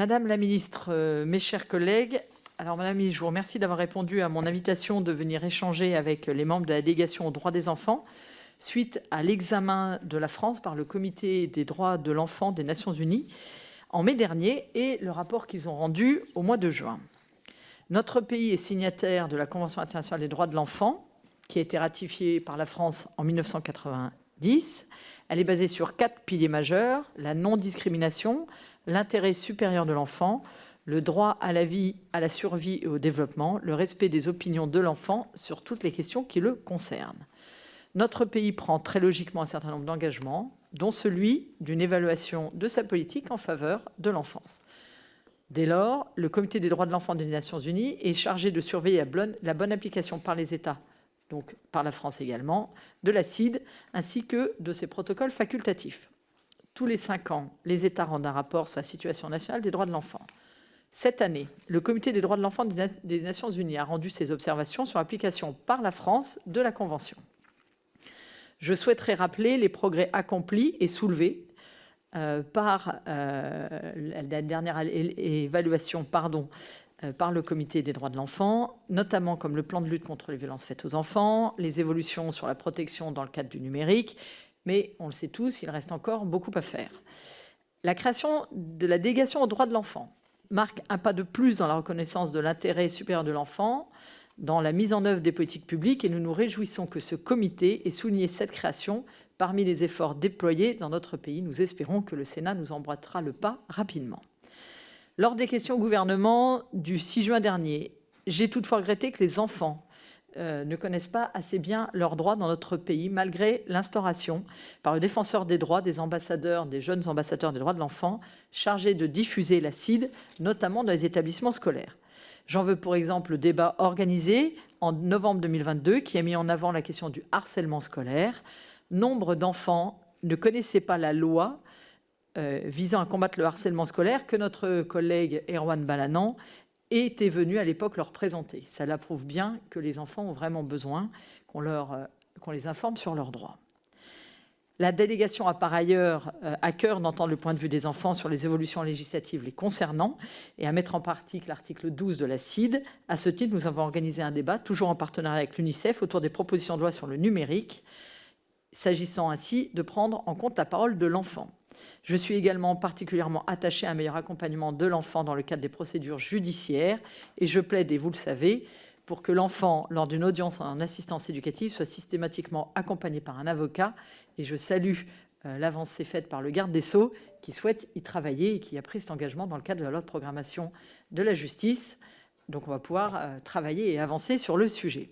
Madame la ministre, mes chers collègues, alors Madame la ministre, je vous remercie d'avoir répondu à mon invitation de venir échanger avec les membres de la délégation aux droits des enfants suite à l'examen de la France par le Comité des droits de l'enfant des Nations Unies en mai dernier et le rapport qu'ils ont rendu au mois de juin. Notre pays est signataire de la Convention internationale des droits de l'enfant qui a été ratifiée par la France en 1990. Elle est basée sur 4 piliers majeurs: la non-discrimination, l'intérêt supérieur de l'enfant, le droit à la vie, à la survie et au développement, le respect des opinions de l'enfant sur toutes les questions qui le concernent. Notre pays prend très logiquement un certain nombre d'engagements, dont celui d'une évaluation de sa politique en faveur de l'enfance. Dès lors, le Comité des droits de l'enfant des Nations Unies est chargé de surveiller la bonne application par les États, donc par la France également, de la CIDE, ainsi que de ses protocoles facultatifs. Tous les 5 ans, les États rendent un rapport sur la situation nationale des droits de l'enfant. Cette année, le Comité des droits de l'enfant des Nations Unies a rendu ses observations sur l'application par la France de la Convention. Je souhaiterais rappeler les progrès accomplis et soulevés par la dernière évaluation par le Comité des droits de l'enfant, notamment comme le plan de lutte contre les violences faites aux enfants, les évolutions sur la protection dans le cadre du numérique, mais on le sait tous, il reste encore beaucoup à faire. La création de la délégation aux droits de l'enfant marque un pas de plus dans la reconnaissance de l'intérêt supérieur de l'enfant, dans la mise en œuvre des politiques publiques, et nous nous réjouissons que ce comité ait souligné cette création parmi les efforts déployés dans notre pays. Nous espérons que le Sénat nous emboîtera le pas rapidement. Lors des questions au gouvernement du 6 juin dernier, j'ai toutefois regretté que les enfants ne connaissent pas assez bien leurs droits dans notre pays, malgré l'instauration par le défenseur des droits des ambassadeurs, des jeunes ambassadeurs des droits de l'enfant, chargés de diffuser la CIDE, notamment dans les établissements scolaires. J'en veux pour exemple le débat organisé en novembre 2022 qui a mis en avant la question du harcèlement scolaire. Nombre d'enfants ne connaissaient pas la loi visant à combattre le harcèlement scolaire que notre collègue Erwan Balanant était venu à l'époque leur présenter. Cela prouve bien que les enfants ont vraiment besoin qu'on les informe sur leurs droits. La délégation a par ailleurs à cœur d'entendre le point de vue des enfants sur les évolutions législatives les concernant et à mettre en pratique l'article 12 de la CIDE. À ce titre, nous avons organisé un débat, toujours en partenariat avec l'UNICEF, autour des propositions de loi sur le numérique, s'agissant ainsi de prendre en compte la parole de l'enfant. Je suis également particulièrement attachée à un meilleur accompagnement de l'enfant dans le cadre des procédures judiciaires et je plaide, et vous le savez, pour que l'enfant, lors d'une audience en assistance éducative, soit systématiquement accompagné par un avocat. Et je salue l'avancée faite par le garde des Sceaux qui souhaite y travailler et qui a pris cet engagement dans le cadre de la loi de programmation de la justice. Donc on va pouvoir travailler et avancer sur le sujet.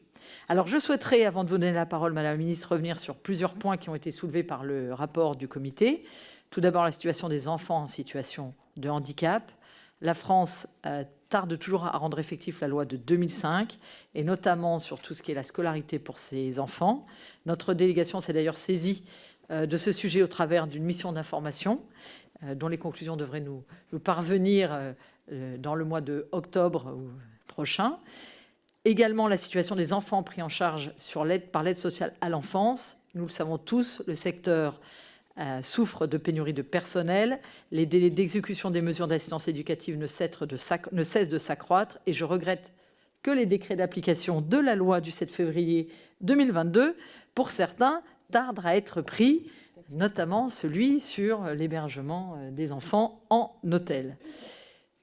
Alors je souhaiterais, avant de vous donner la parole, Madame la Ministre, revenir sur plusieurs points qui ont été soulevés par le rapport du comité. Tout d'abord, la situation des enfants en situation de handicap. La France tarde toujours à rendre effectif la loi de 2005, et notamment sur tout ce qui est la scolarité pour ces enfants. Notre délégation s'est d'ailleurs saisie de ce sujet au travers d'une mission d'information, dont les conclusions devraient nous parvenir dans le mois d'octobre prochain. Également, la situation des enfants pris en charge par l'aide sociale à l'enfance. Nous le savons tous, le secteur souffre de pénurie de personnel, les délais d'exécution des mesures d'assistance éducative ne cessent de s'accroître et je regrette que les décrets d'application de la loi du 7 février 2022, pour certains, tardent à être pris, notamment celui sur l'hébergement des enfants en hôtel.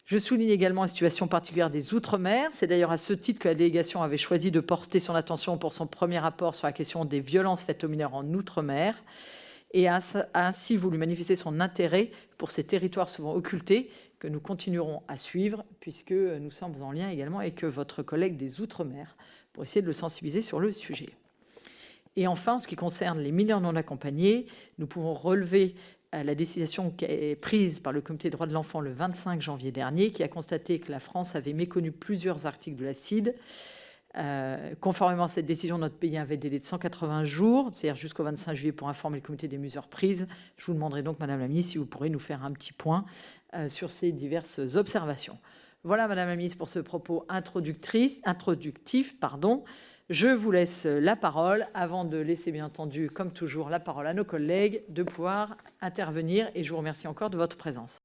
Je souligne également la situation particulière des Outre-mer. C'est d'ailleurs à ce titre que la délégation avait choisi de porter son attention pour son premier rapport sur la question des violences faites aux mineurs en Outre-mer, et a ainsi voulu manifester son intérêt pour ces territoires souvent occultés que nous continuerons à suivre puisque nous sommes en lien également avec votre collègue des Outre-mer pour essayer de le sensibiliser sur le sujet. Et enfin, en ce qui concerne les mineurs non accompagnés, nous pouvons relever la décision qui est prise par le Comité des droits de l'enfant le 25 janvier dernier qui a constaté que la France avait méconnu plusieurs articles de la CIDE. Conformément à cette décision, notre pays avait un délai de 180 jours, c'est-à-dire jusqu'au 25 juillet, pour informer le comité des mesures prises. Je vous demanderai donc, Madame la Ministre, si vous pourrez nous faire un petit point sur ces diverses observations. Voilà, Madame la Ministre, pour ce propos introductif. Je vous laisse la parole avant de laisser, bien entendu, comme toujours, la parole à nos collègues de pouvoir intervenir. Et je vous remercie encore de votre présence.